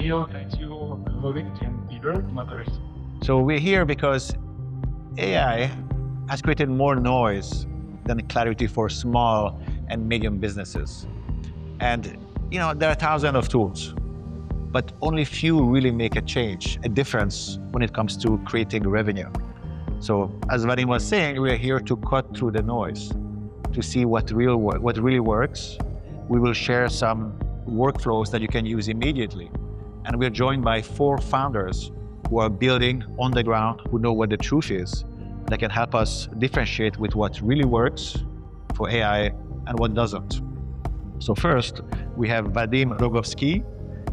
Neil, thank you, Lovic and Peter, moderators. So we're here because AI has created more noise than clarity for small and medium businesses. And there are thousands of tools, but only few really make a difference when it comes to creating revenue. So as Vadim was saying, we are here to cut through the noise, to see what really works. We will share some workflows that you can use immediately. And we're joined by 4 founders who are building on the ground, who know what the truth is, that can help us differentiate with what really works for AI and what doesn't. So first, we have Vadim Rogovsky.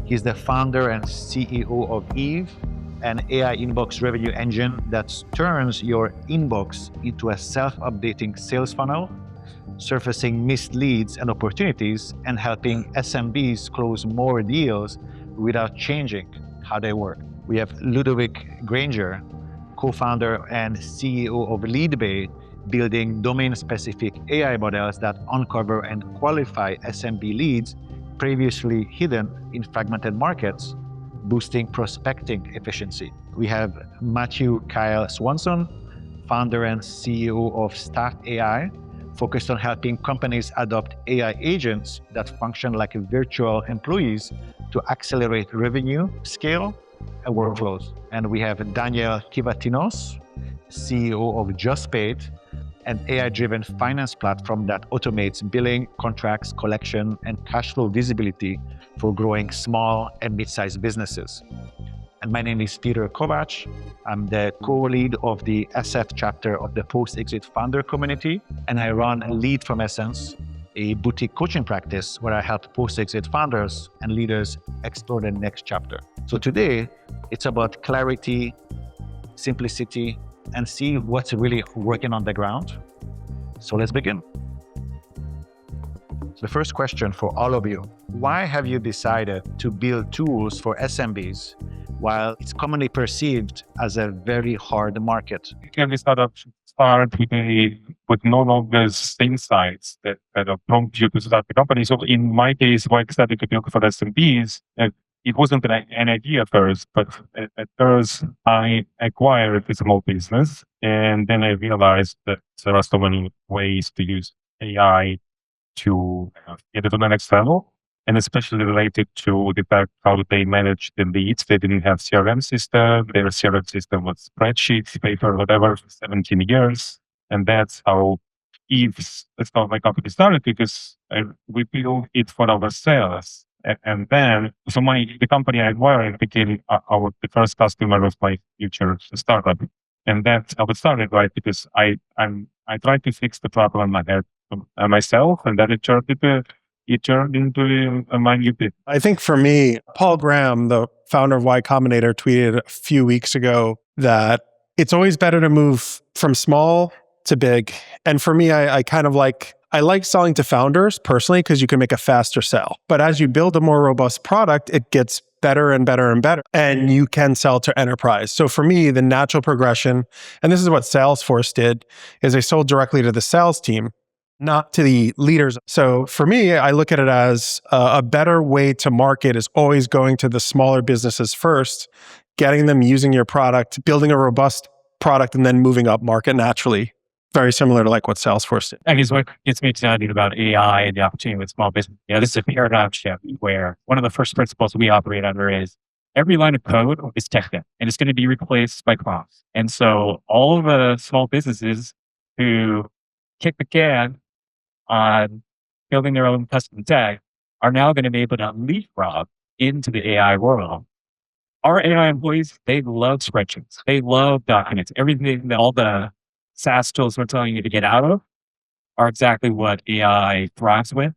He's the founder and CEO of Eve, an AI inbox revenue engine that turns your inbox into a self-updating sales funnel, surfacing missed leads and opportunities, and helping SMBs close more deals without changing how they work. We have Ludovic Granger, co-founder and CEO of Leadbay, building domain-specific AI models that uncover and qualify SMB leads previously hidden in fragmented markets, boosting prospecting efficiency. We have Matthew Kyle Swanson, founder and CEO of Start AI, focused on helping companies adopt AI agents that function like virtual employees to accelerate revenue, scale, and workflows. And we have Daniel Kivatinos, CEO of JustPaid, an AI-driven finance platform that automates billing, contracts, collection, and cash flow visibility for growing small and mid-sized businesses. And my name is Peter Kovac. I'm the co-lead of the SF chapter of the Post-Exit Founder community, and I run Lead from Essence, a boutique coaching practice where I help post-exit founders and leaders explore the next chapter. So today, it's about clarity, simplicity, and see what's really working on the ground. So let's begin. So the first question for all of you: why have you decided to build tools for SMBs while it's commonly perceived as a very hard market? Every startup should start with no longer insights that prompt you to start the company. So in my case, when I started to build for SMBs, it wasn't an idea first, but at first I acquired a small business, and then I realized that there are so many ways to use AI to get it to the next level, and especially related to the fact how they manage the leads. They didn't have CRM system. Their CRM system was spreadsheets, paper, whatever, for 17 years. And that's how that's how my company started, because we built it for ourselves. And then, the company I acquired became the first customer of my future startup. And that's how it started, right? Because I tried to fix the problem I had myself, and then it turned into a my new bit. I think for me, Paul Graham, the founder of Y Combinator, tweeted a few weeks ago that it's always better to move from small to big. And for me, I like selling to founders personally because you can make a faster sell. But as you build a more robust product, it gets better and better and better, and you can sell to enterprise. So for me, the natural progression, and this is what Salesforce did, is they sold directly to the sales team, not to the leaders. So for me, I look at it as a better way to market is always going to the smaller businesses first, getting them using your product, building a robust product, and then moving up market naturally. Very similar to like what Salesforce did. And it's what gets me excited about AI and the opportunity with small business. This is a paradigm shift where one of the first principles we operate under is every line of code is tech debt, and it's going to be replaced by prompts. And so all of the small businesses who kick the can on building their own custom tech are now going to be able to leapfrog into the AI world. Our AI employees, they love spreadsheets. They love documents. Everything that all the SaaS tools we're telling you to get out of are exactly what AI thrives with.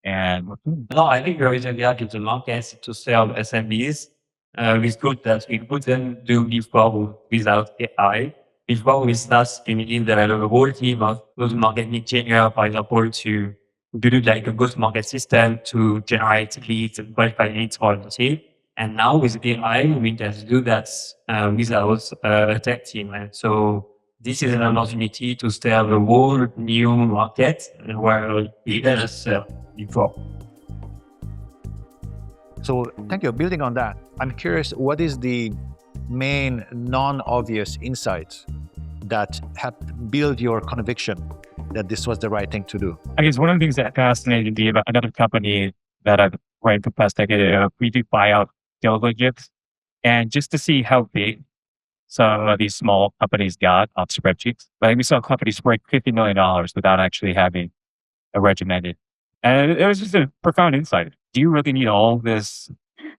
And no, I think there is a gap in the market to sell SMBs. It's good that we couldn't do before without AI. Before we start meaning that a whole team of go-to-market engineer, for example, to do like a go-to-market system to generate leads and qualify leads for the team. And now with AI, we can do that without a tech team. And so this is an opportunity to start a whole new market where we didn't sell before. So thank you. Building on that, I'm curious, what is the main non-obvious insights that helped build your conviction that this was the right thing to do? I guess one of the things that fascinated me about another company that I've read the past decade, we do buyout diligence, and just to see how big some of these small companies got on spreadsheets. Like we saw companies break $50 million without actually having a regimented. And it was just a profound insight. Do you really need all this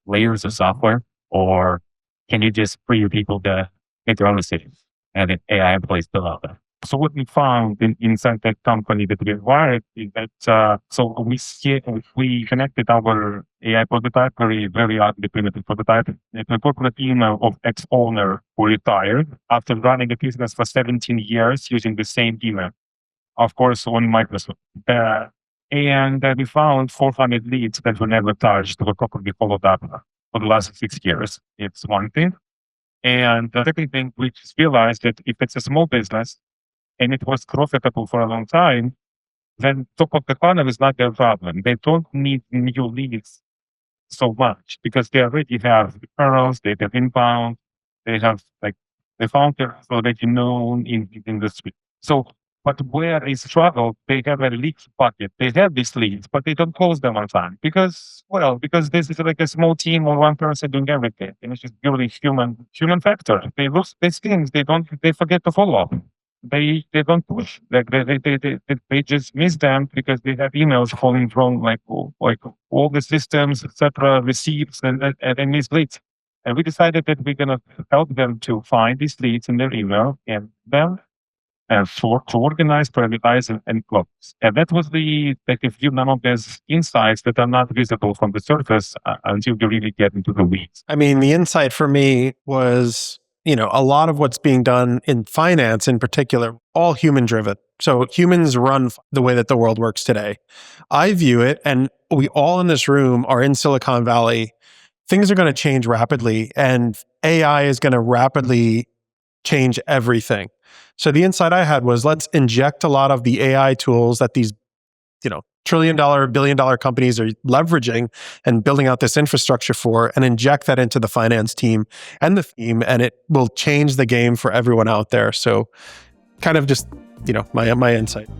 layers of software, or can you just free your people to make their own decisions and then AI employees fill out that? So what we found inside that company that we acquired is that so we connected our AI prototype, very oddly primitive prototype, to a corporate email of ex-owner who retired after running a business for 17 years using the same email, of course, on Microsoft. And we found 400 leads that were never touched or properly followed up for the last 6 years. It's one thing. And the second thing, we just realized that if it's a small business and it was profitable for a long time, then top of the funnel is not their problem. They don't need new leads so much because they already have referrals, they have inbound, they have the founders already known in the industry. So, but where they struggle, they have a leads bucket. They have these leads, but they don't close them on time because this is like a small team or one person doing everything, and it's just purely human factor. They lose these things. They forget to follow up. They don't push. They just miss them because they have emails falling from like all the systems, etc., receipts, and they miss leads. And we decided that we're gonna help them to find these leads in their email and them and to organize, prioritize, and close. And that was a few none of these insights that are not visible from the surface until you really get into the weeds. I mean, the insight for me was, a lot of what's being done in finance in particular, all human driven. So humans run the way that the world works today. I view it, and we all in this room are in Silicon Valley. Things are going to change rapidly, and AI is going to rapidly change everything. So the insight I had was, let's inject a lot of the AI tools that these, $1 trillion, $1 billion companies are leveraging and building out this infrastructure for, and inject that into the finance team and the team, and it will change the game for everyone out there. So kind of just, my insight.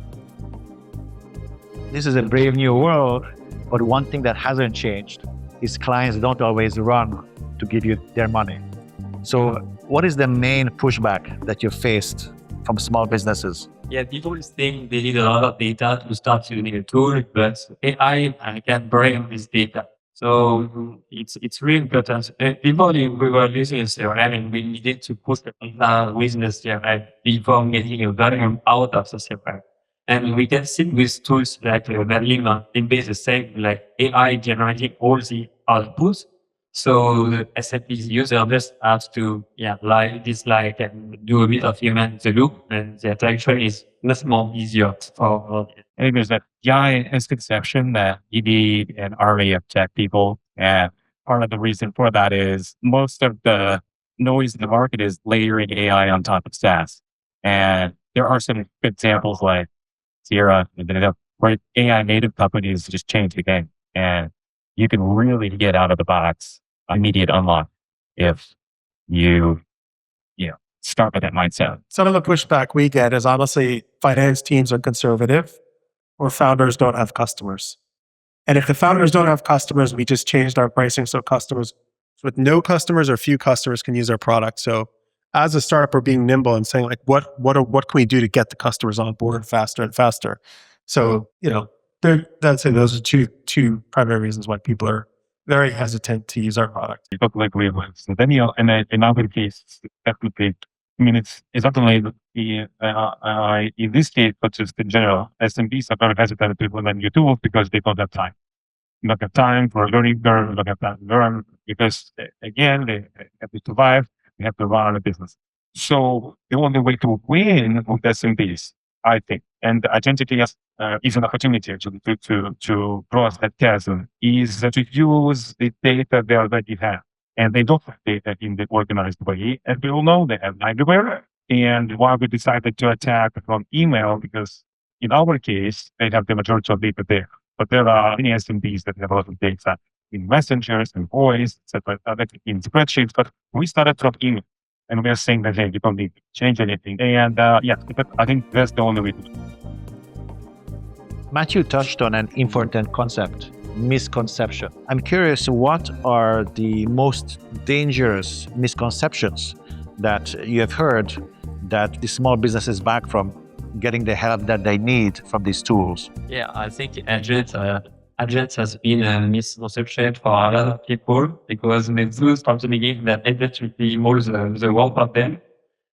This is a brave new world, but one thing that hasn't changed is clients don't always run to give you their money. So what is the main pushback that you faced from small businesses? Yeah, people think they need a lot of data to start using a tool, but AI can bring this data. So it's really important. Before we were using a CRM, and we needed to put the data within the CRM before getting a value out of the CRM. And we can see with tools like Leadbay, Leadbay the same, like AI generating all the outputs. So the SMBs user just has to dislike and do a bit of human in the loop, and the attraction is much more easier for. I think there's that giant misconception that you need an army of tech people, and part of the reason for that is most of the noise in the market is layering AI on top of SaaS, and there are some examples like Sierra, where AI native companies just change the game, and you can really get out of the box immediate unlock if you start with that mindset. Some of the pushback we get is honestly finance teams are conservative or founders don't have customers. And if the founders don't have customers, we just changed our pricing so customers with no customers or few customers can use our product. So as a startup, we're being nimble and saying like, what can we do to get the customers on board faster and faster? So, I'd say those are two primary reasons why people are very hesitant to use our product. You talk like we were. So then, in other cases, definitely, it's not only in this case, but just in general, SMBs are very hesitant to implement new tools because they don't have time. They don't have time for a learning curve, they don't have time to learn because, again, they have to survive, they have to run a business. So the only way to win with SMBs, I think, and agentic is an opportunity to cross that chasm, is to use the data they already have. And they don't have data in the organized way. And we all know they have everywhere. And why we decided to attack from email, because in our case, they have the majority of data there. But there are many SMBs that have a lot of data in messengers and voice, etc., in spreadsheets, but we started from email. And we are saying that, hey, you don't need to change anything. And I think that's the only way to do it. Matthew touched on an important concept, misconception. I'm curious, what are the most dangerous misconceptions that you have heard that the small businesses back from getting the help that they need from these tools? Yeah, I think agents has been a misconception for a lot of people because they thought from the beginning that agents would be more the work of them.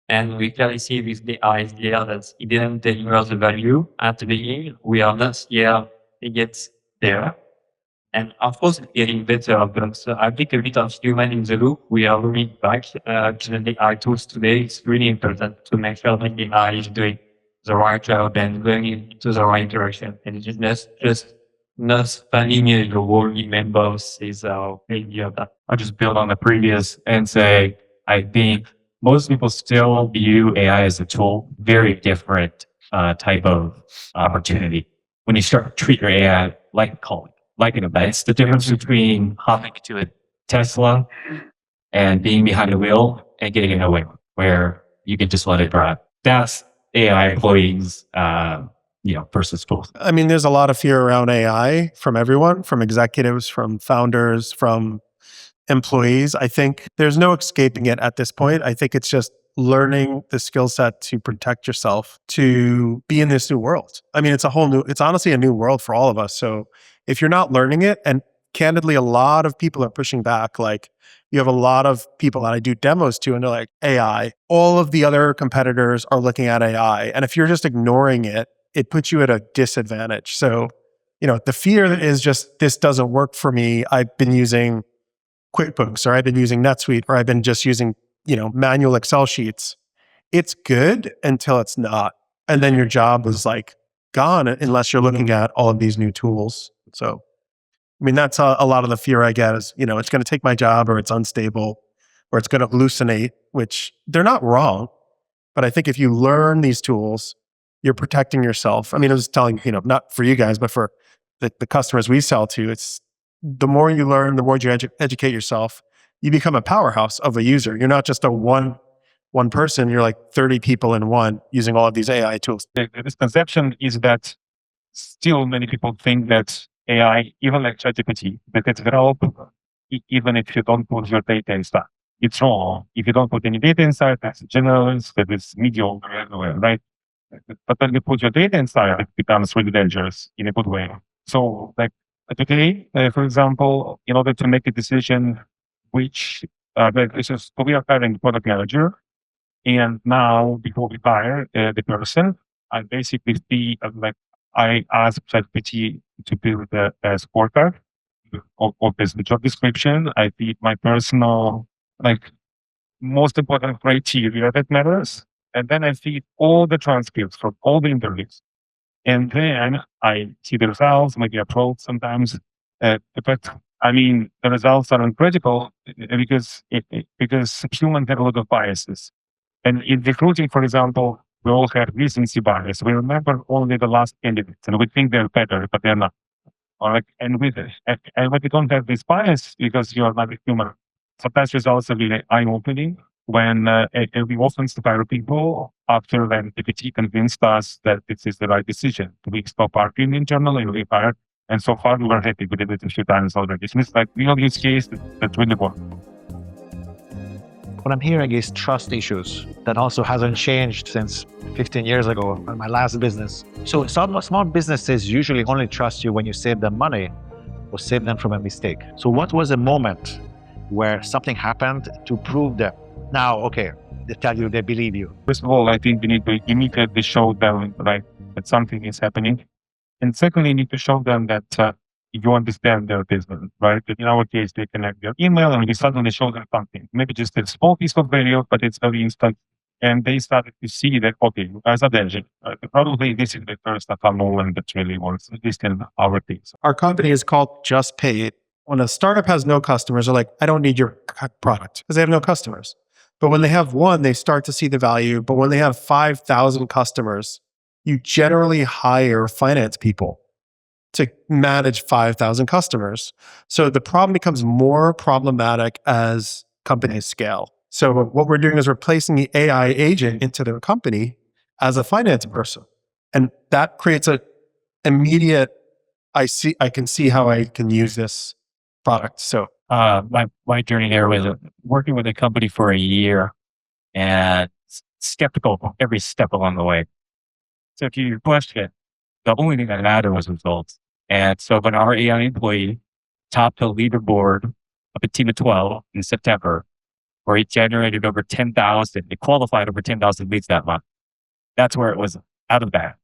And we clearly see with the idea that it didn't deliver the value at the beginning. We are not here to get there. And of course, it's getting better, but I think a bit of human in the loop. We are moving back to the AI tools today. It's really important to make sure that the AI is doing the right job and going into the right direction. And it's just not spamming the whole email box is our idea of that. I'll just build on the previous and say, I think most people still view AI as a tool, very different type of opportunity. When you start to treat your AI like a colleague, like an event, it's the difference between hopping to a Tesla and being behind the wheel and getting in a way where you can just let it drive. That's AI employees, versus tools. I mean, there's a lot of fear around AI from everyone, from executives, from founders, from employees. I think there's no escaping it at this point. I think it's just learning the skill set to protect yourself, to be in this new world. I mean, it's honestly a new world for all of us. So if you're not learning it, and candidly, a lot of people are pushing back, like you have a lot of people that I do demos to, and they're like, AI, all of the other competitors are looking at AI. And if you're just ignoring it, it puts you at a disadvantage. So, the fear is just, this doesn't work for me. I've been using QuickBooks, or I've been using NetSuite, or I've been just using, manual Excel sheets. It's good until it's not. And then your job is like gone unless you're looking at all of these new tools. So, I mean, that's a lot of the fear I get is, it's going to take my job, or it's unstable, or it's going to hallucinate, which they're not wrong. But I think if you learn these tools, you're protecting yourself. I mean, I was telling, not for you guys, but for the customers we sell to, it's the more you learn, the more you educate yourself, you become a powerhouse of a user. You're not just a one person, you're like 30 people in one using all of these AI tools. The misconception is that still many people think that AI, even like ChatGPT, that it's developed even if you don't put your data inside. It's wrong. If you don't put any data inside, that's generalist, that is mediocre everywhere, right? But when you put your data inside, it becomes really dangerous in a good way. So like today, for example, in order to make a decision, we are hiring a product manager. And now before we hire the person, I basically I ask ChatGPT to build a scorecard of the job description. I feed my personal, most important criteria that matters. And then I feed all the transcripts from all the interviews. And then I see the results, maybe approach sometimes. But I mean, the results are incredible because humans have a lot of biases. And in recruiting, for example, we all have recency bias. We remember only the last candidates, and we think they're better, but they're not. And when you don't have this bias because you're not a human, sometimes results are really eye-opening. When we often fire people after then GPT convinced us that this is the right decision. We stop arguing internally and we fired. And so far, we were happy. We did it a few times already. It's like real use case that really works. What I'm hearing is trust issues that also hasn't changed since 15 years ago in my last business. So small businesses usually only trust you when you save them money or save them from a mistake. So what was a moment where something happened to prove that now, okay, they tell you, they believe you? First of all, I think you need to immediately show them that something is happening. And secondly, you need to show them that you understand their business, right? That in our case, they connect their email and we suddenly show them something. Maybe just a small piece of value, but it's very instant. And they started to see that, okay, as a engine, probably this is the first moment that really works, at least in our case. Our company is called JustPaid. When a startup has no customers, they're like, I don't need your product because they have no customers. But when they have one, they start to see the value. But when they have 5,000 customers, you generally hire finance people to manage 5,000 customers. So the problem becomes more problematic as companies scale. So what we're doing is replacing the AI agent into their company as a finance person. And that creates a immediate, I can see how I can use this product. So my journey there was working with a company for a year and skeptical every step along the way. So to your question, the only thing that mattered was results. And so when our AI employee topped the leaderboard of a team of 12 in September, where he generated over 10,000, it qualified over 10,000 leads that month. That's where it was out of that.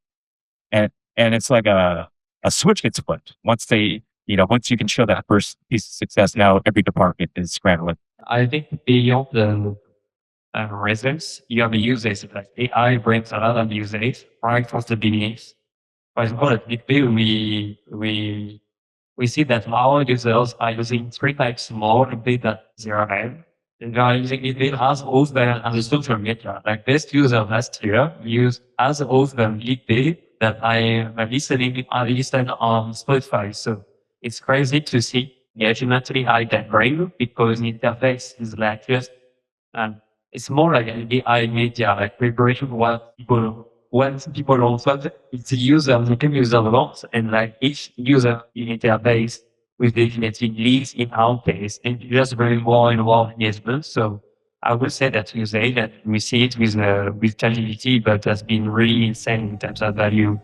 And it's like a switch gets flipped. Once once you can show that first piece of success, now every department is scrambling. I think beyond the results, you have the usage. Like AI brings a lot of usage right from the beginning. For example, at Leadbay, we see that our users are using 3 times more Leadbay than zero time. And they are using Leadbay as often as a social media. Like this user last year used as often Leadbay that I listened on Spotify. So it's crazy to see ultimately how it can bring because the interface is like just it's more like an AI media, like preparation what people also it's a user, the team user wants, and like each user in interface with definitely leads in our case and just bring more and more engagement. So I would say that you say that we see it with ChatGPT, but that's been really insane in terms of value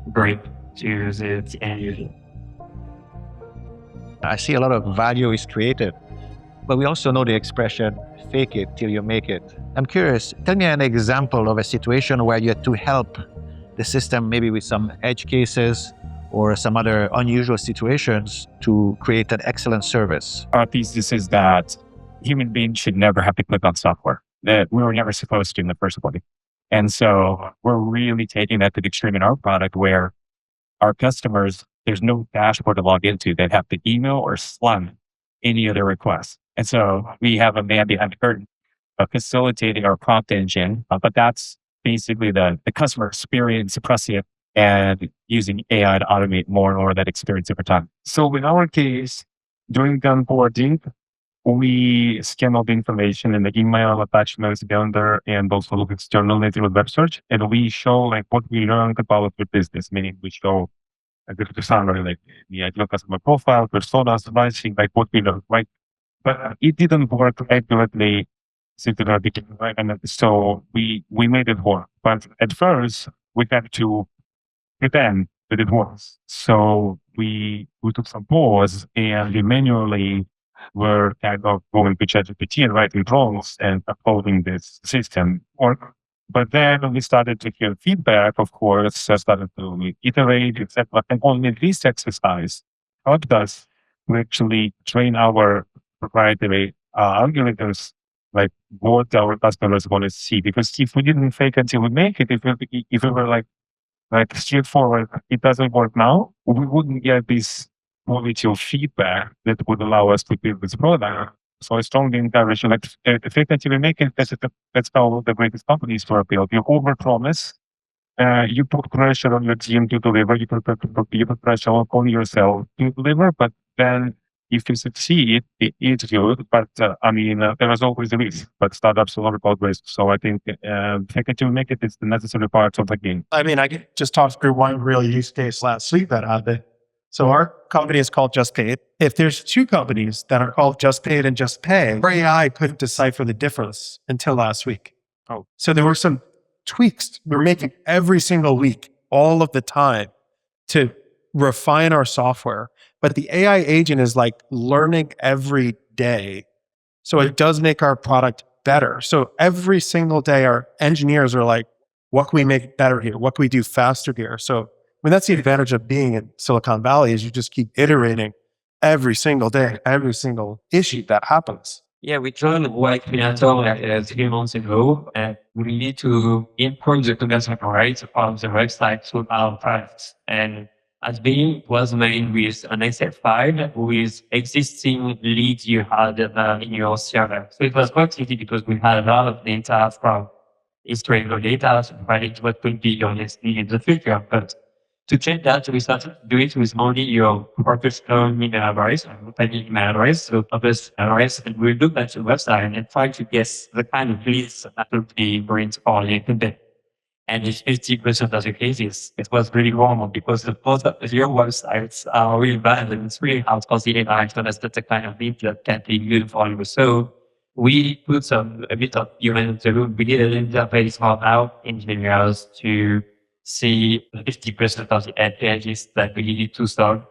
bring to the end user. I see a lot of value is created, but we also know the expression, fake it till you make it. I'm curious, tell me an example of a situation where you had to help the system maybe with some edge cases or some other unusual situations to create an excellent service. Our thesis is that human beings should never have to click on software, that we were never supposed to in the first place. And so we're really taking that to the extreme in our product where our customers, there's no dashboard to log into. They'd have to email or Slack any of their requests. And so we have a man behind the curtain facilitating our prompt engine, but that's basically the customer experience suppressing it and using AI to automate more and more of that experience over time. So in our case, during the onboarding, we scan all the information in the email attachments, calendar, and also look external native web search. And we show like what we learned about the business, meaning we show a good summary, like the ideal customer profile, personas, pricing, like what we learned, right? But it didn't work accurately since the very beginning, right? And so we made it work. But at first, we had to pretend that it was. So we took some pause and we manually were kind of going to ChatGPT and writing prompts and uploading this system. But then we started to hear feedback, of course, started to iterate, etc. And only this exercise helped us to actually train our proprietary algorithms, like what our customers want to see. Because if we didn't fake until we make it, if we were like straightforward, it doesn't work now, we wouldn't get this quality of feedback that would allow us to build this product. So I strongly encourage you, like, fake until you make it. That's how the greatest companies were built. You overpromise, you put pressure on your team to deliver, you put pressure on yourself to deliver, but then if you succeed, it's good. But there is always a risk, but startups are about risk. So I think fake until you make it is the necessary part of the game. I mean, I just talked through one real use case last week that happened. So our company is called JustPaid. If there's 2 companies that are called JustPaid and JustPay, our AI couldn't decipher the difference until last week. Oh, so there were some tweaks we're making every single week, all of the time, to refine our software. But the AI agent is like learning every day. So it does make our product better. So every single day, our engineers are like, what can we make better here? What can we do faster here? So that's the advantage of being in Silicon Valley is you just keep iterating every single day, every single issue that happens. Yeah, we joined Y Combinator like 3 months ago, and we need to improve the conversion rate of the website to our products. And as being was made with an Excel file with existing leads you had in your server. So it was quite tricky because we had a lot of data from historical data to predict what could be your next need in the future. But To change that, we started to do it with only your professional email address, company email address, so office address, and we look at your website and try to guess the kind of leads that would be bring for your company. And in 50% of the cases, it was really wrong because the both of your websites are really bad and it's really hard for the AI to understand the kind of lead that can be good for you. So we put a bit of human in the loop. We did an interface for our engineers to see 50% of the ad pages that we needed to solve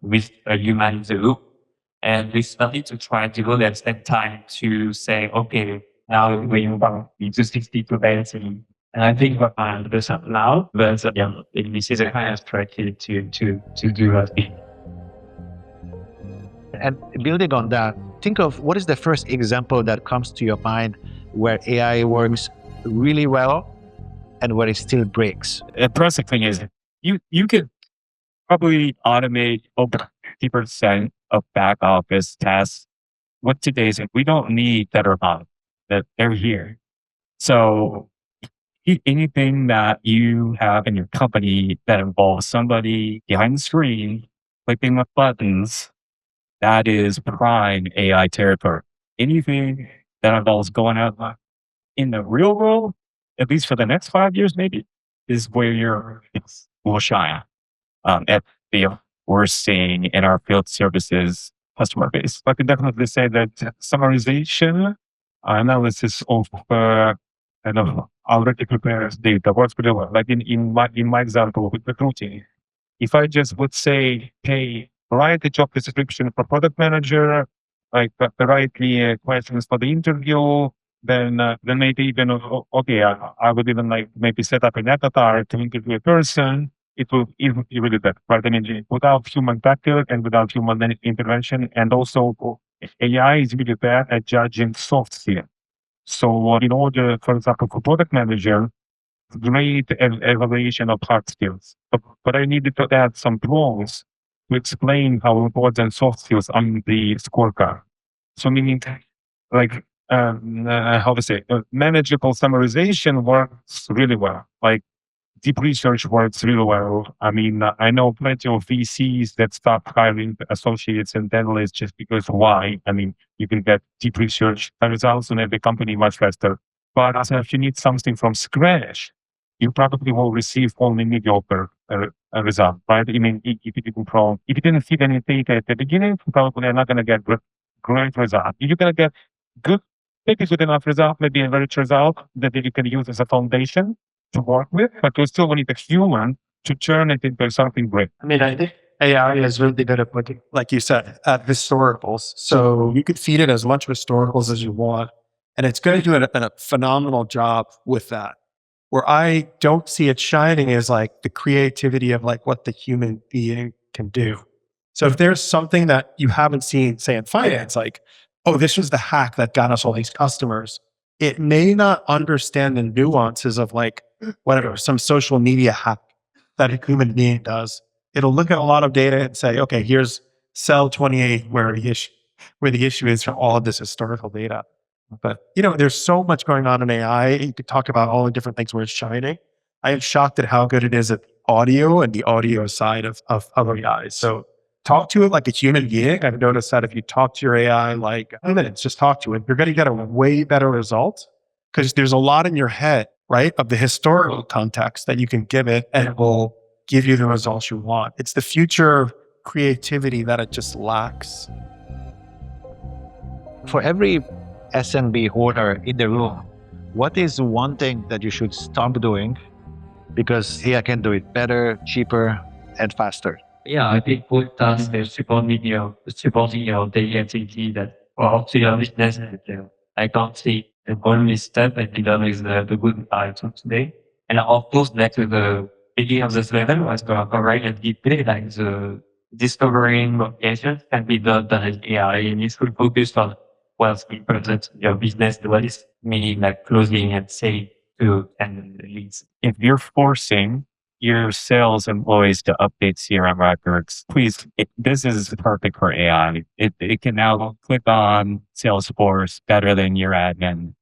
with a human in the loop. And we started to try to go at the same time to say, okay, now we need to 62 pages. And I think we're fine with this now, but this is a kind of strategy to do that. And building on that, think of what is the first example that comes to your mind where AI works really well and where it still breaks. The impressive thing is you could probably automate over 50% of back office tasks with today's. We don't need better models that they're here. So anything that you have in your company that involves somebody behind the screen clicking with buttons, that is prime AI territory. Anything that involves going out in the real world, at least for the next 5 years, maybe, is where your will shine. At the we're seeing in our field services customer base. I can definitely say that summarization, analysis of kind of already prepared data works pretty well. Like in my example with recruiting, if I just would say, hey, write the job description for product manager, like write the questions for the interview, then maybe even okay, I would even like maybe set up an avatar to interview a person. It will be really better, right? I mean, without human factor and without human intervention, and also AI is really bad at judging soft skills. So in order, for example, for product manager, great evaluation of hard skills, but I needed to add some tools to explain how important soft skills on the scorecard. So meaning, like, how to say, manageable summarization works really well. Like deep research works really well. I mean, I know plenty of VCs that stop hiring associates and analysts just because why? I mean, you can get deep research results on every company much faster. But if you need something from scratch, you probably will receive only mediocre result, right? I mean, if you didn't feed any data at the beginning, you probably are not going to get great result. You're going to get good, maybe good enough result, maybe a very rich result that you can use as a foundation to work with, but you still need a human to turn it into something great. I mean, I think AI is really good at looking, like you said, at historicals. So you could feed it as much historicals as you want, and it's going to do a phenomenal job with that. Where I don't see it shining is like the creativity of like what the human being can do. So if there's something that you haven't seen, say in finance, like, oh, this was the hack that got us all these customers, it may not understand the nuances of like, whatever, some social media hack that a human being does. It'll look at a lot of data and say, okay, here's cell 28 where the issue is from all of this historical data. But, you know, there's so much going on in AI. You could talk about all the different things where it's shining. I am shocked at how good it is at audio and the audio side of AI. So talk to it like a human being. I've noticed that if you talk to your AI like a minute, just talk to it, you're going to get a way better result because there's a lot in your head, right, of the historical context that you can give it and it will give you the results you want. It's the future creativity that it just lacks. For every SMB owner in the room, what is one thing that you should stop doing because AI can do it better, cheaper, and faster? Yeah, I think both tasks is supporting your daily activity that for your business. I can't see the only step and that is the good part of today. And of course, next to the beginning of this level was to provide a deeply like the discovering locations can be done by AI and it's full focused on what's important your business device, meaning like closing and selling to and leads. If you're forcing your sales employees to update CRM records, please, this is perfect for AI. It can now click on Salesforce better than your admin.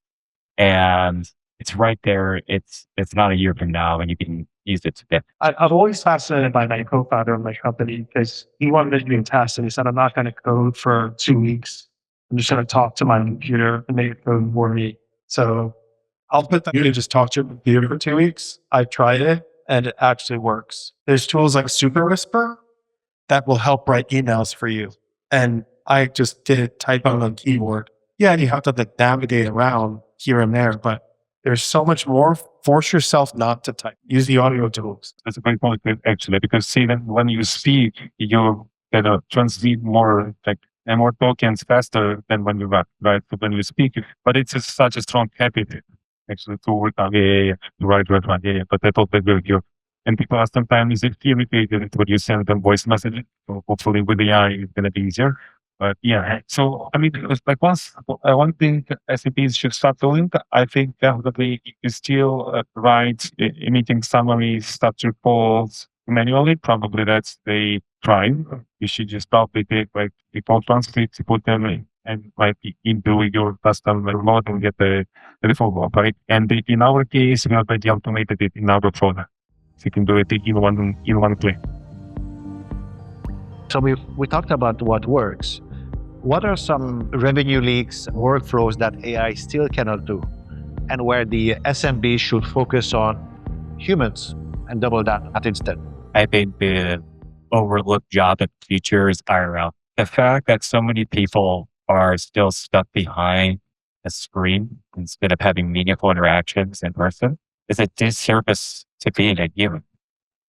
And it's right there. It's not a year from now and use it today. I've always fascinated by my co-founder of my company because he wanted to do a test and he said, I'm not going to code for 2 weeks. I'm just going to talk to my computer and make it code for me. So I'll put you to just talk to your computer for 2 weeks. I've tried it and it actually works. There's tools like Super Whisper that will help write emails for you. And I just did type on a keyboard. Yeah, you have to like navigate around here and there, but there's so much more. Force yourself not to type. Use the audio tools. That's a great point, actually, because see that when you speak, you kind of transmit more like and more tokens faster than when you write, right? So when you speak, but it's just such a strong habit actually to work on to write, but I totally agree with you. And people are sometimes irritated when you send them voice messages. So hopefully with AI, it's going to be easier. But yeah, so I mean, it's like one thing SMBs should start doing, I think definitely is still write meeting summaries, structure calls manually. Probably that's the trying. You should just probably take like default transcripts, put them in, and like into your custom remote and get the follow-up, right? And in our case, we already automated it in our product. So you can do it in one click. So we talked about what works. What are some revenue leaks, workflows that AI still cannot do, and where the SMB should focus on humans and double that instead? I think the overlooked job in the future is IRL. The fact that so many people are still stuck behind a screen instead of having meaningful interactions in person is a disservice to being a human.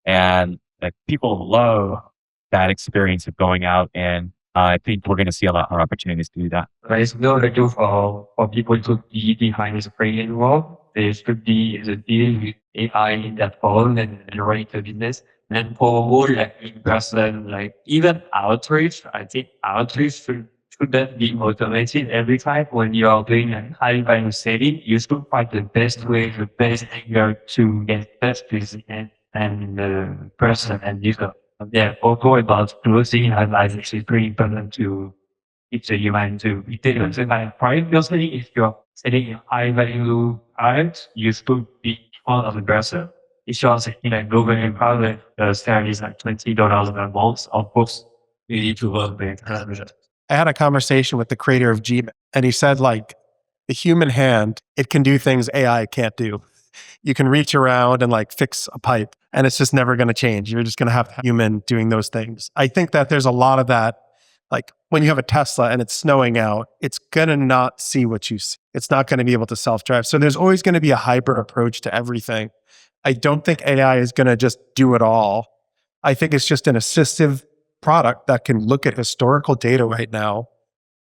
And like people love that experience of going out, and I think we're going to see a lot more opportunities to do that. There's no need for people to be behind the screen anymore. There should be the deal with AI in that phone and running the business. And for more like in person, like even outreach, I think outreach shouldn't be automated every time when you are doing a high value setting. You should find the best way, the best angle to get best business and the person and user. Yeah, also about closing highlights is pretty important to each human to deliver the kind of product you're selling. If you're selling a high value product, you should be one of the person. If you're selling a global product, the salary is like $20 a month. Of course, you need to work with that. I had a conversation with the creator of Gmail and he said like the human hand, it can do things AI can't do. You can reach around and like fix a pipe and it's just never going to change. You're just going to have a human doing those things. I think that there's a lot of that. Like when you have a Tesla and it's snowing out, it's going to not see what you see. It's not going to be able to self-drive. So there's always going to be a hybrid approach to everything. I don't think AI is going to just do it all. I think it's just an assistive product that can look at historical data right now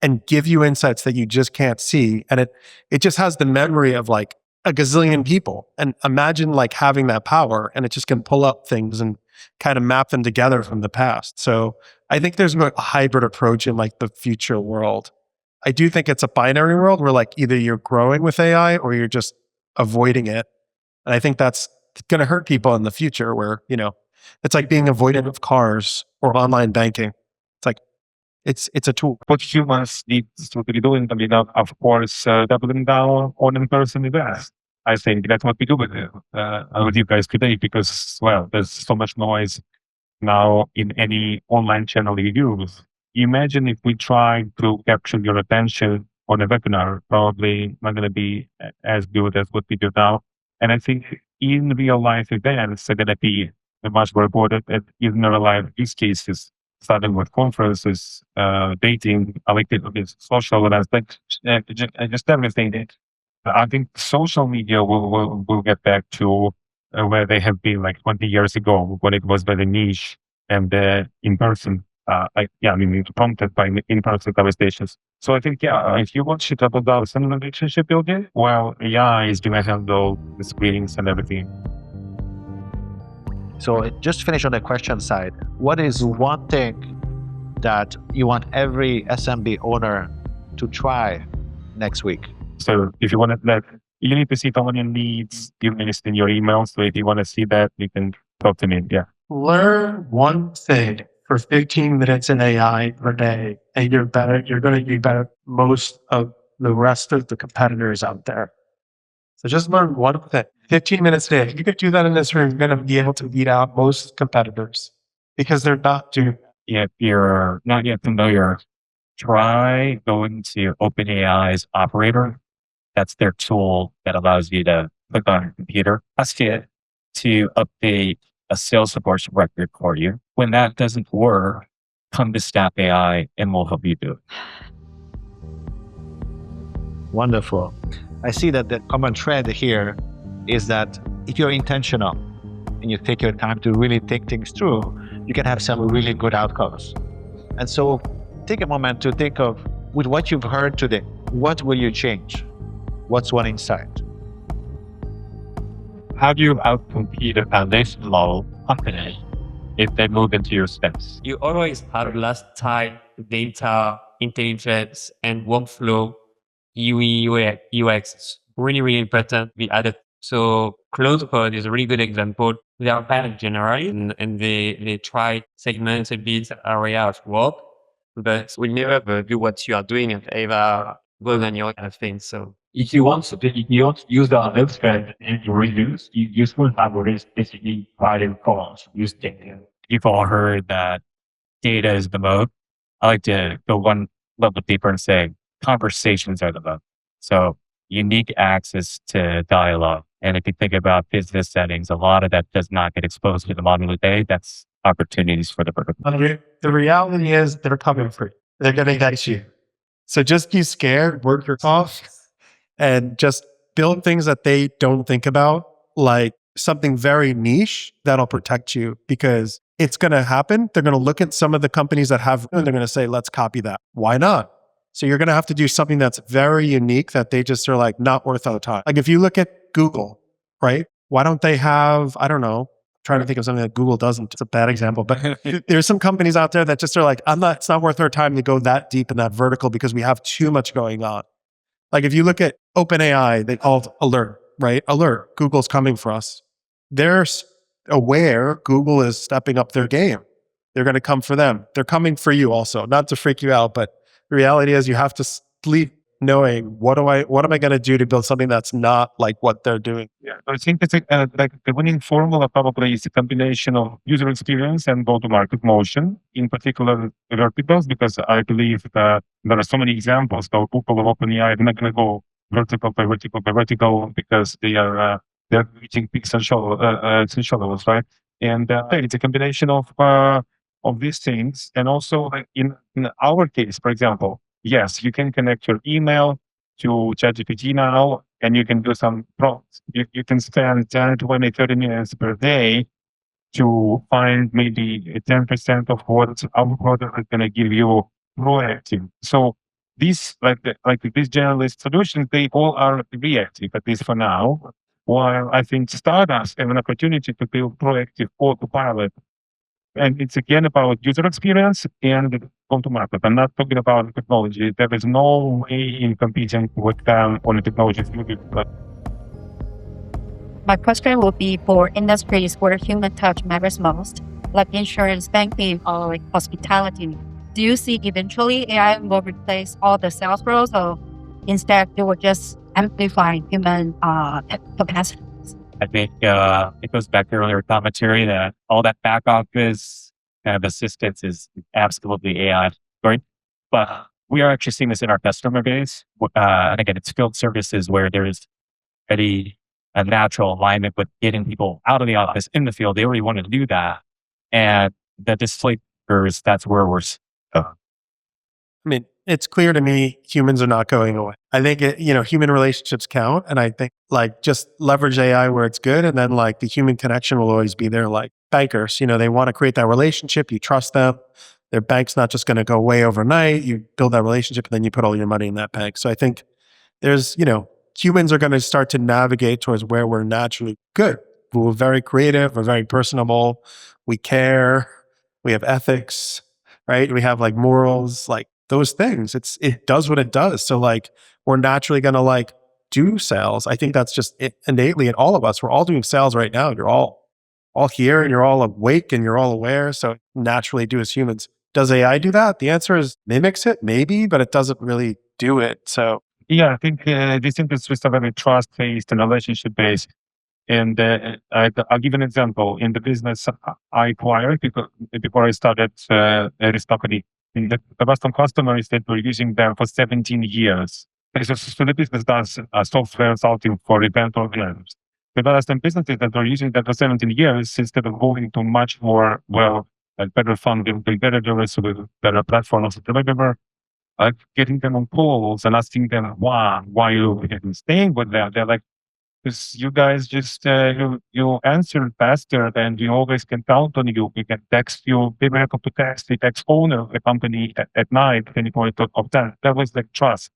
and give you insights that you just can't see. And it just has the memory of like a gazillion people. And imagine like having that power and it just can pull up things and kind of map them together from the past. So I think there's a hybrid approach in like the future world. I do think it's a binary world where like either you're growing with AI or you're just avoiding it. And I think that's going to hurt people in the future where, you know, it's like being avoidant of cars or online banking. It's like, it's a tool. What humans need to be doing, I mean, of course, doubling down on in-person events. I think that's what we do with you guys today because, well, there's so much noise now in any online channel you use. Imagine if we try to capture your attention on a webinar, probably not going to be as good as what we do now. And I think in real life events are going to be much more important in real life use cases, starting with conferences, dating, social events, but just everything. I think social media will get back to where they have been like 20 years ago when it was very niche and in person. Prompted by in-person conversations. So I think, if you want to double down some relationship building, well, AI is going to handle the screens and everything. So just finish on the question side. What is one thing that you want every SMB owner to try next week? So if you want to, you need to see how many leads you list in your email. So if you want to see that, you can talk to me. Yeah. Learn one thing for 15 minutes in AI per day, and you're better. You're going to be better than most of the rest of the competitors out there. So just learn one thing. 15 minutes a day. If you could do that in this room, you're going to be able to beat out most competitors because they're not doing that. If you're not yet familiar, try going to OpenAI's operator. That's their tool that allows you to click on your computer, ask it to update a Salesforce record for you. When that doesn't work, come to Staff AI and we'll help you do it. Wonderful. I see that the common thread here is that if you're intentional and you take your time to really think things through, you can have some really good outcomes. And so take a moment to think of, with what you've heard today, what will you change? What's one insight? How do you outcompete a foundational company if they move into your space? You always have last time data, intelligence, and workflow, UI, UX is really, really important. We added. So Close Code is a really good example. They are kind of general and they try segments a bit area of work, but we never do what you are doing and ever go than your kind of thing. So if you want to use the website and you reduce, you still have a risk basically providing calls, use data. You've all heard that data is the moat. I like to go one level deeper and say conversations are the moat. So unique access to dialogue. And if you think about business settings, a lot of that does not get exposed to the modern day. That's opportunities for the vertical. The reality is they're coming for you. They're going to get you. So just be scared, work your off, and just build things that they don't think about, like something very niche that'll protect you, because it's going to happen. They're going to look at some of the companies that have, and they're going to say, let's copy that. Why not? So you're going to have to do something that's very unique that they just are like, not worth our time. Like if you look at Google, right? Why don't they have, I don't know, trying to think of something that Google doesn't. It's a bad example, but there's some companies out there that just are like, it's not worth our time to go that deep in that vertical because we have too much going on. Like if you look at OpenAI, they call it alert, right? Alert, Google's coming for us. They're aware Google is stepping up their game. They're going to come for them. They're coming for you also, not to freak you out, but the reality is you have to sleep knowing what am I going to do to build something that's not like what they're doing. Yeah, I think it's like the winning formula probably is a combination of user experience and go-to-market motion, in particular verticals, because I believe that there are so many examples. So Google or OpenAI, they're not going to go vertical by vertical by vertical because they're reaching peak essential levels, right? And it's a combination of these things, and also like in our case, for example. Yes, you can connect your email to ChatGPT now, and you can do some prompts. You can spend 10, 20, 30 minutes per day to find maybe 10% of what our product is going to give you proactive. So these, like these generalist solutions, they all are reactive, at least for now. While I think startups have an opportunity to build proactive autopilot. And it's again about user experience and go-to-market. I'm not talking about technology. There is no way in competing with them on the technology. My question would be for industries where human touch matters most, like insurance, banking, or like hospitality. Do you see eventually AI will replace all the sales roles, or instead it will just amplify human capacity? I think it goes back to earlier commentary that all that back office kind of assistance is absolutely AI, right? But we are actually seeing this in our customer base. And again, it's field services where there's already a natural alignment with getting people out of the office in the field. They already want to do that. And the displacers, that's where we're I mean, it's clear to me humans are not going away. I think human relationships count, and I think like just leverage AI where it's good, and then like the human connection will always be there. Like bankers, they want to create that relationship. You trust them. Their bank's not just going to go away overnight. You build that relationship, and then you put all your money in that bank. So I think there's humans are going to start to navigate towards where we're naturally good. We're very creative. We're very personable. We care. We have ethics, right? We have like morals, like those things. It does what it does. So like we're naturally going to like do sales. I think that's just innately in all of us. We're all doing sales right now. You're all here and you're all awake and you're all aware. So naturally do as humans. Does AI do that? The answer is mimics it, maybe, but it doesn't really do it. So Yeah, I think these industries are very trust-based and relationship-based. And I'll give an example. In the business I acquired before I started this company, the custom customers that were using them for 17 years. So the business does software consulting for event organizers. There are some businesses that were using that for 17 years instead of moving to much more, better funding, better service with better platforms. I remember getting them on calls and asking them why you staying with them. They're like, because you guys just you answer faster and you always can count on you. We can text you, be welcome to text the text owner of the company at night, any point of time. That was like trust.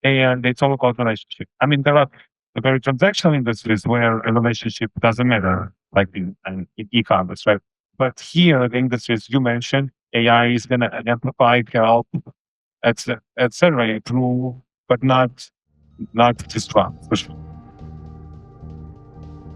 And it's all about relationship. I mean, there are very transactional industries where a relationship doesn't matter, like in e-commerce, right? But here, the industries you mentioned, AI is going to amplify, help, etc. Improve, but not disrupt for sure.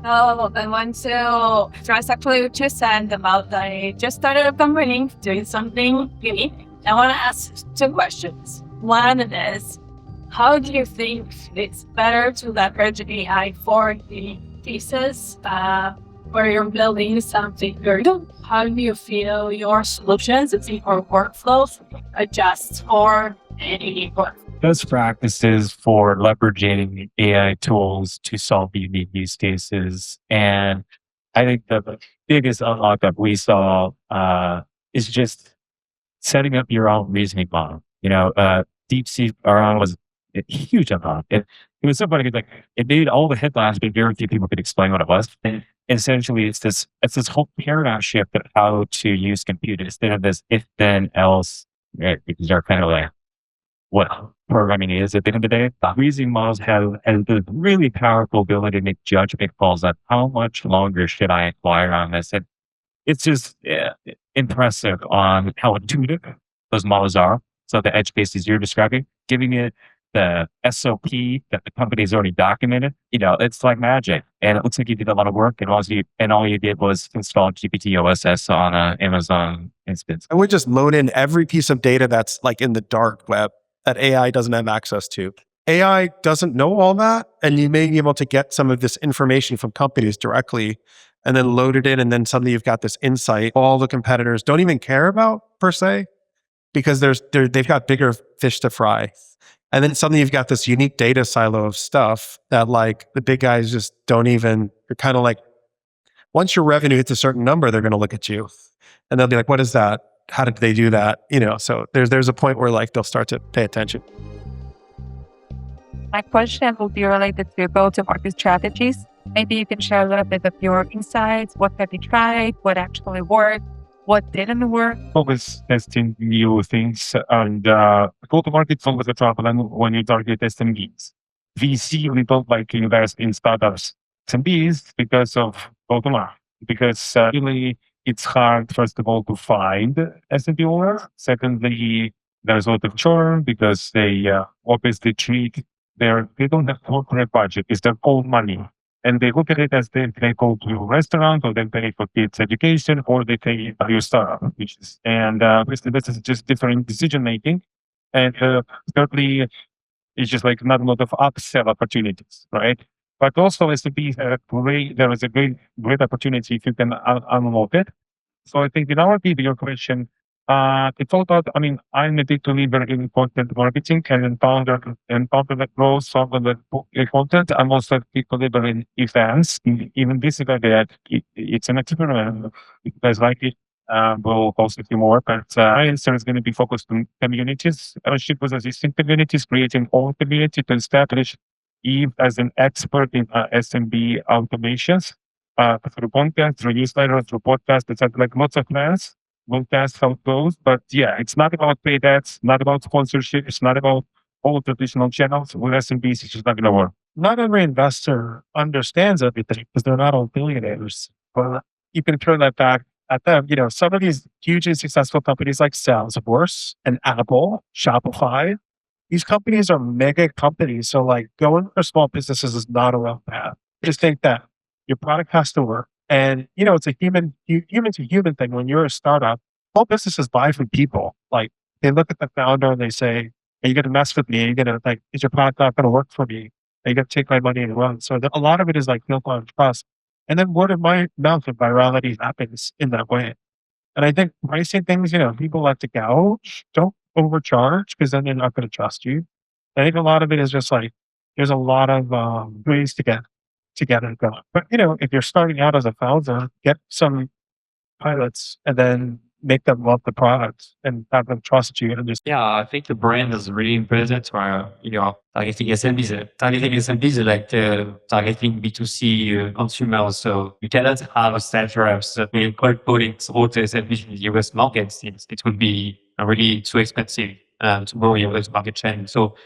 Oh, I want to address actually what you said about I just started a company doing something unique. I want to ask two questions. One is, how do you think it's better to leverage AI for the cases where you're building something very good? How do you feel your solutions and your workflows adjust for any work? Best practices for leveraging AI tools to solve unique use cases. And I think the biggest unlock that we saw is just setting up your own reasoning model. DeepSeek around was a huge unlock. It was so funny because it made all the headlines, but very few people could explain what it was. And essentially, it's this whole paradigm shift of how to use computers instead of this if then else, right? Because they're kind of like what programming is at the end of the day. Reasoning models have the really powerful ability to make judgment calls on how much longer should I acquire on this. And it's just impressive on how intuitive those models are. So the edge cases you're describing, giving it the SOP that the company's already documented, it's like magic. And it looks like you did a lot of work, and all you did was install GPT OSS on an Amazon instance. I would just load in every piece of data that's like in the dark web that AI doesn't have access to. AI doesn't know all that, and you may be able to get some of this information from companies directly and then load it in, and then suddenly you've got this insight all the competitors don't even care about per se, because they've got bigger fish to fry. And then suddenly you've got this unique data silo of stuff that like the big guys just don't even, you're kind of like, once your revenue hits a certain number, they're going to look at you and they'll be like, what is that? How did they do that? So there's a point where like they'll start to pay attention. My question will be related to go-to-market strategies. Maybe you can share a little bit of your insights. What have you tried? What actually worked? What didn't work? Always testing new things, and go-to-market is always a trouble when you target SMBs. VC, we don't like to invest in startups. SMBs because of go-to-market, because really it's hard, first of all, to find SMB owners. Secondly, there's a lot of churn because they obviously they don't have corporate budget. It's their own money. And they look at it as they go to a restaurant, or they pay for kids' education, or they pay for your startup, this is just different decision making. And thirdly, it's just like not a lot of upsell opportunities, right? But also SMB, there is a great opportunity if you can unlock it. So I think in our view, your question, it's all about, I'm a big believer in content marketing and founder that grows, founder that content. I'm also a big believer in events. Even this event, it's an experiment. If you guys like it, we'll host a few more. But my answer is going to be focused on communities, ownership with existing communities, creating own community to establish Eve as an expert in SMB automations through podcasts, through newsletters, through podcasts, etc. Like lots of plans. We'll test how it goes. But yeah, it's not about paid ads, not about sponsorship. It's not about all traditional channels. With SMBs, it's just not going to work. Not every investor understands everything because they're not all billionaires. But you can turn that back at them. Some of these hugely successful companies like Salesforce and Apple, Shopify, these companies are mega companies. So like going for small businesses is not a rough path. Just think that your product has to work. And, it's a human to human thing. When you're a startup, all businesses buy from people. Like they look at the founder and they say, Are you going to mess with me? Are you going to like, is your product not going to work for me? Are you going to take my money and run? So a lot of it is like built on trust. And then word of mouth and virality happens in that way. And I think pricing things, people like to gouge, don't overcharge because then they're not going to trust you. I think a lot of it is just like, there's a lot of ways to get it going. But, if you're starting out as a founder, get some pilots and then make them love the product and have them trust you and just Yeah, I think the brand is really important for, targeting SMBs. Targeting SMBs is like targeting B2C consumers. So you cannot have a sales reps that will cold calling all the SMBs in the US market. It would be really too expensive to grow your US market chain. So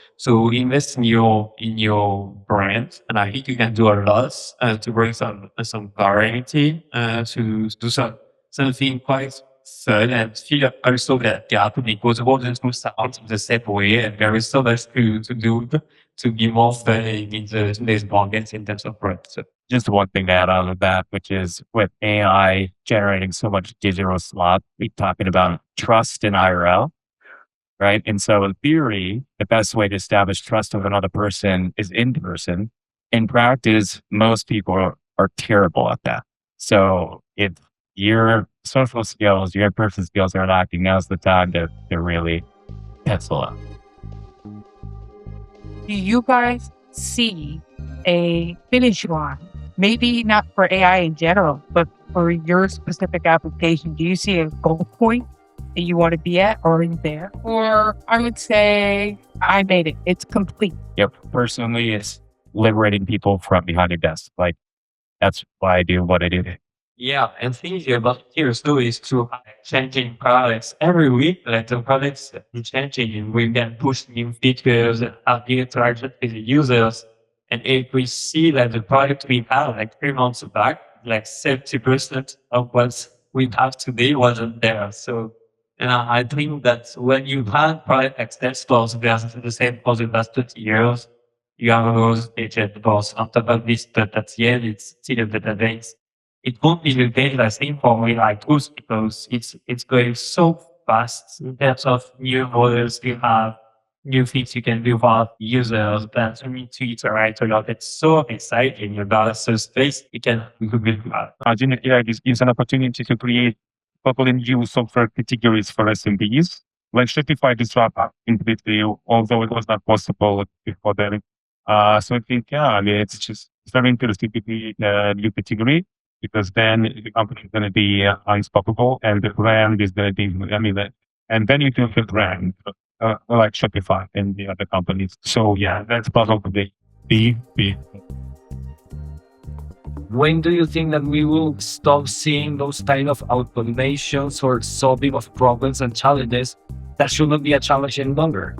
invest in your brand, and I think you can do a lot to bring some variety to do something quite fun and feel also that the app because all the tools are out the same way and there is so much to do to be more fun in today's markets in terms of brand. So Just one thing to add on to that, which is with AI generating so much digital slop, we're talking about trust in IRL, right? And so in theory, the best way to establish trust with another person is in person. In practice, most people are terrible at that. So if your social skills, your in-person skills are lacking, now's the time to really pencil up. Do you guys see a finish line? Maybe not for AI in general, but for your specific application, do you see a goal point that you want to be at, or are you there? Or I would say, I made it. It's complete. Yep. Personally, it's liberating people from behind a desk. Like, that's why I do what I do. yeah, and thinking about here too is to changing products every week. Like the products are changing, and we can push new features and have new interaction with the users. And if we see that the product we had like 3 months back, like 70% of what we have today wasn't there. So, and I think that when you have product like Salesforce versus the same for the past 20 years, you have those agent boss on top of this, but at the end, it's still a database. It won't be the case, I think, for real life tools because it's going so fast in terms of new models you have, new things you can do for users that you need to iterate a lot. It's so exciting about the space we could build. Generative AI gives an opportunity to create totally new software categories for SMBs. Like Shopify disrupted completely, although it was not possible before then. So I think, it's very interesting to create a new category because then the company is going to be unstoppable and the brand is going to be, and then you can build brand like Shopify and the other companies. So yeah, that's probably the big. When do you think that we will stop seeing those kind of automations or solving of problems and challenges that should not be a challenge any longer?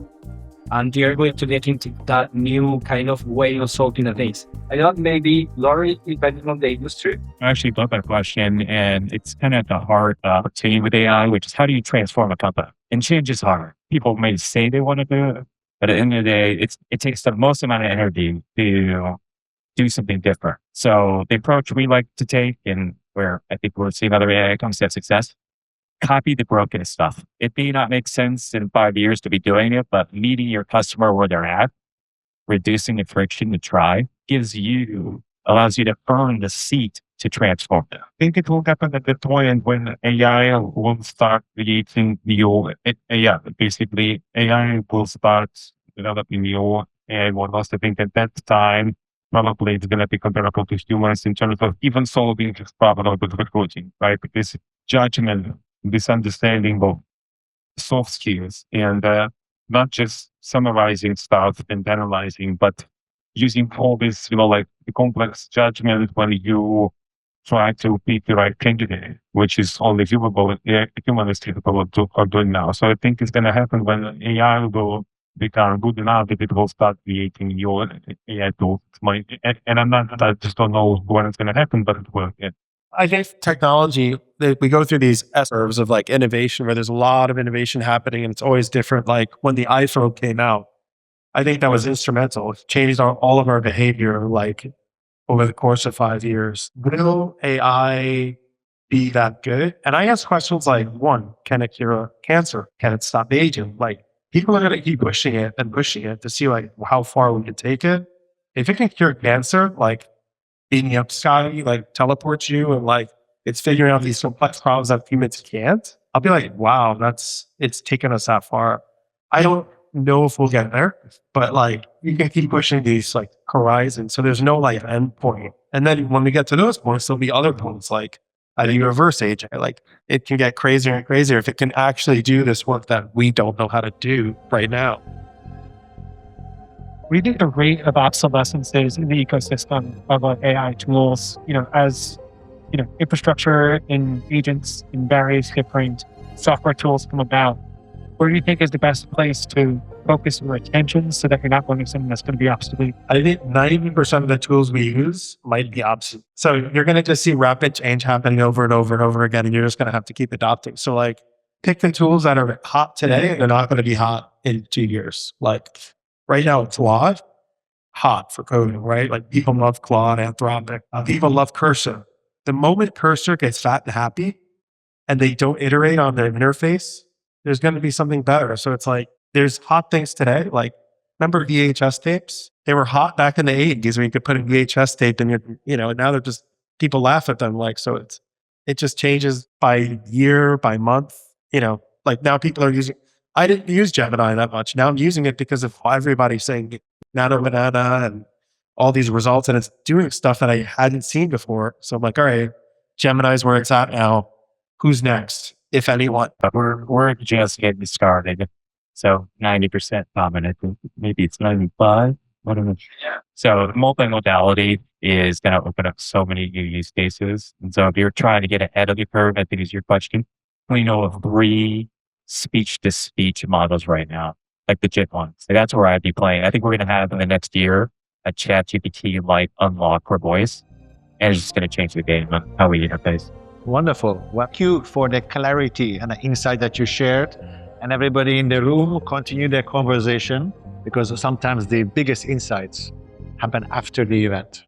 And they are going to get into that new kind of way of solving the things. I thought maybe, Laurie, depending on the industry. I actually love that question, and it's kind of at the heart of opportunity with AI, which is how do you transform a company? And change is hard. People may say they want to do it, but at the end of the day, it takes the most amount of energy to do something different. So the approach we like to take, and where I think we're seeing other AI companies have success, copy the broken stuff. It may not make sense in 5 years to be doing it, but meeting your customer where they're at, reducing the friction to try, allows you to earn the seat to transform them. I think it will happen at the point when AI will start creating new, basically AI will start developing new AI models. I think at that time, probably it's going to be comparable to humans in terms of even solving this problem with recruiting, right? Because judgment, this understanding of soft skills and not just summarizing stuff and analyzing, but using all this, like the complex judgment when you try to pick the right candidate, which is only human is capable of doing now. So I think it's going to happen when AI will become good enough that it will start creating your AI tools. I just don't know when it's going to happen, but it will. Yeah. I think technology, we go through these S-curves of like innovation where there's a lot of innovation happening and it's always different. Like when the iPhone came out, I think that was instrumental. It changed all of our behavior like over the course of 5 years. Will AI be that good? And I ask questions like, one, can it cure cancer? Can it stop aging? Like, people are going to keep pushing it and pushing it to see like how far we can take it. If it can cure cancer, like beaming up Scotty, like teleports you and like it's figuring out these complex problems that humans can't, I'll be like, wow, it's taken us that far. I don't know if we'll get there, but like you can keep pushing these like horizons. So there's no like end point. And then when we get to those points, there'll be other points like a reverse agent. Like it can get crazier and crazier if it can actually do this work that we don't know how to do right now. What do you think the rate of obsolescence is in the ecosystem of AI tools, as infrastructure and agents and various different software tools come about? Where do you think is the best place to focus your attention so that you're not learning something that's going to be obsolete? I think 90% of the tools we use might be obsolete. So you're going to just see rapid change happening over and over and over again, and you're just going to have to keep adopting. So like pick the tools that are hot today, and they're not going to be hot in 2 years. Like right now, Claude, hot for coding, right? Like people love Claude, Anthropic. People love Cursor. The moment Cursor gets fat and happy and they don't iterate on their interface, there's going to be something better. So it's like, there's hot things today. Like, remember VHS tapes? They were hot back in the 80s when you could put a VHS tape in your, now they're just, people laugh at them. Like, so it just changes by year, by month, like now people are using, I didn't use Gemini that much. Now I'm using it because of everybody saying nano banana and all these results, and it's doing stuff that I hadn't seen before. So I'm like, all right, Gemini's where it's at now. Who's next, if anyone? We're just getting started. So 90% dominant, maybe it's 95. I don't know. So multimodality is going to open up so many new use cases. And so if you're trying to get ahead of the curve, I think is your question. We know of 3 speech-to-speech models right now, like legit ones. So that's where I'd be playing. I think we're going to have in the next year a ChatGPT like unlock for voice, and it's just going to change the game on how we interface. Wonderful. Well, thank you for the clarity and the insight that you shared. And everybody in the room, continue their conversation, because sometimes the biggest insights happen after the event.